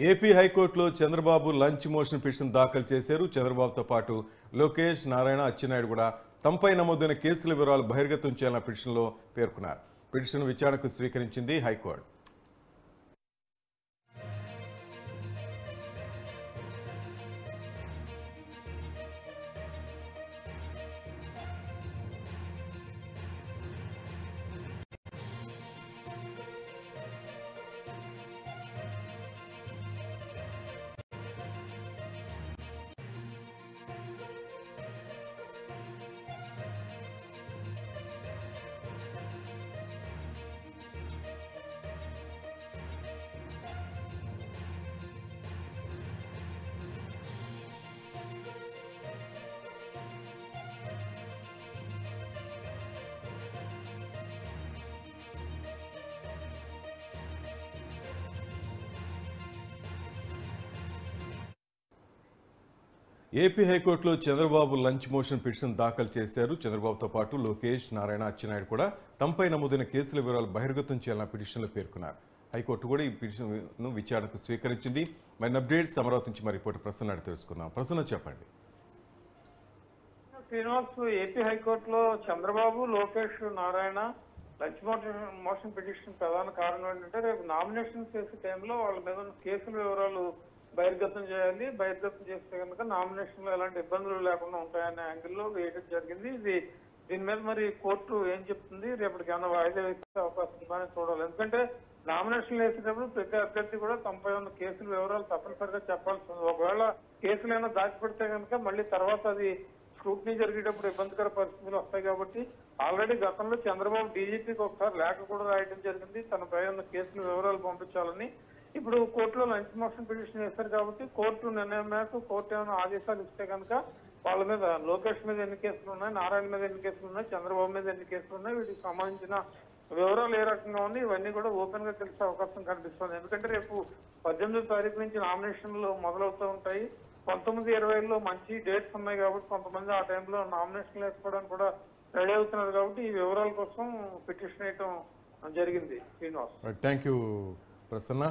AP హైకోర్టులో Chandrababu lunch motion petition దాఖలు చేశారు. చంద్రబాబుతో పాటు లోకేష్, నారాయణ, అచ్చెన్నాయుడు కూడా తమపై నమోదైన కేసుల వివరాలు బహిర్గతం చేయాలని పిటిషన్లో పేర్కొన్నారు. పిటిషన్ విచారణకు స్వీకరించింది హైకోర్టు. ఏపీ హైకోర్టులో చంద్రబాబు లంచ్ మోషన్ పిటిషన్ దాఖలు చేశారు. చంద్రబాబుతో పాటు లోకేష్, నారాయణ, అచ్చెన్నాయుడు కూడా తమపై నమోదైన కేసుల వివరాలు బహిర్గతం చేయాలని పిటిషన్లో పేర్కొన్నారు. హైకోర్టు కూడా ఈ పిటిషన్ను విచారణకు స్వీకరించింది. మరిన్ని అప్డేట్స్ అమరావతి నుంచి మా రిపోర్టర్ ప్రసన్న అడిగి తెలుసుకుందాం. ప్రసన్న, చెప్పండి. శ్రీనివాస్, ఏపీ హైకోర్టులో Chandrababu, Lokesh, Narayana lunch motion petition ప్రధాన కారణం ఏంటంటే రేపు నామినేషన్ చేసే టైంలో వాళ్ళ మీద ఉన్న కేసుల వివరాలు బహిర్గతం చేయాలి. బహిర్గతం చేస్తే కనుక నామినేషన్ లో ఎలాంటి ఇబ్బందులు లేకుండా ఉంటాయనే యాంగిల్లో వేయడం జరిగింది. దీని మీద మరి కోర్టు ఏం చెప్తుంది, రేపటికి ఏమైనా వాయిదా వేసే అవకాశం ఉందని చూడాలి. ఎందుకంటే నామినేషన్ వేసేటప్పుడు ప్రతి అభ్యర్థి కూడా తమపై ఉన్న కేసుల వివరాలు తప్పనిసరిగా చెప్పాల్సి ఉంది. ఒకవేళ కేసులు ఏమైనా దాచిపెడితే కనుక మళ్ళీ తర్వాత అది స్క్రూటినీ జరిగేటప్పుడు ఇబ్బందికర పరిస్థితులు వస్తాయి. కాబట్టి ఆల్రెడీ గతంలో చంద్రబాబు డీజీపీకి ఒకసారి లేఖ కూడా రాయడం జరిగింది, తనపై ఉన్న కేసుల వివరాలు పంపించాలని. ఇప్పుడు కోర్టులో లంచ్ మోషన్ పిటిషన్ వేశారు కాబట్టి కోర్టు నిర్ణయం మేరకు కోర్టు ఏమైనా ఆదేశాలు ఇస్తే కనుక వాళ్ళ మీద లోకేష్ మీద ఎన్ని కేసులు ఉన్నాయి, నారాయణ మీద ఎన్ని కేసులు ఉన్నాయి, చంద్రబాబు మీద ఎన్ని కేసులు ఉన్నాయి, వీటికి సంబంధించిన వివరాలు ఏ రకంగా ఉన్నాయి, ఇవన్నీ కూడా ఓపెన్ గా తెలిసే అవకాశం కనిపిస్తుంది. ఎందుకంటే రేపు 18వ తారీఖు నుంచి నామినేషన్లు మొదలవుతూ ఉంటాయి. 19, 20లో మంచి డేట్స్ ఉన్నాయి కాబట్టి కొంతమంది ఆ టైంలో నామినేషన్లు వేసుకోవడానికి కూడా రెడీ అవుతున్నారు. కాబట్టి ఈ వివరాల కోసం పిటిషన్ వేయటం జరిగింది. Srinivas, thank you Prasanna.